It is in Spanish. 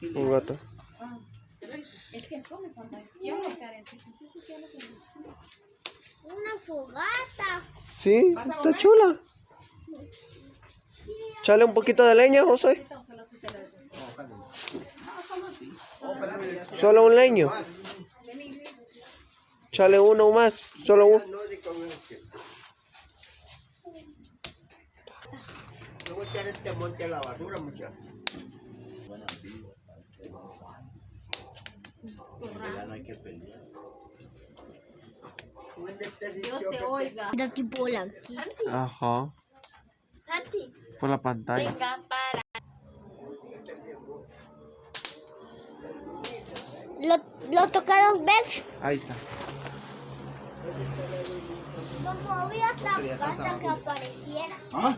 Un gato. Es que come cuando quiere, Karen. Una fogata. Sí, está chula. Chale un poquito de leña, José. Solo un leño. Chale uno más. Solo uno. No voy a echar este monte a la basura, muchachos. Ya no hay que pelear. Dios te oiga. Era tipo blanquito. Ajá. Santi, Por la pantalla. venga para. Lo toqué 2 veces. Ahí está. No moví hasta que apareciera. ¿Ah?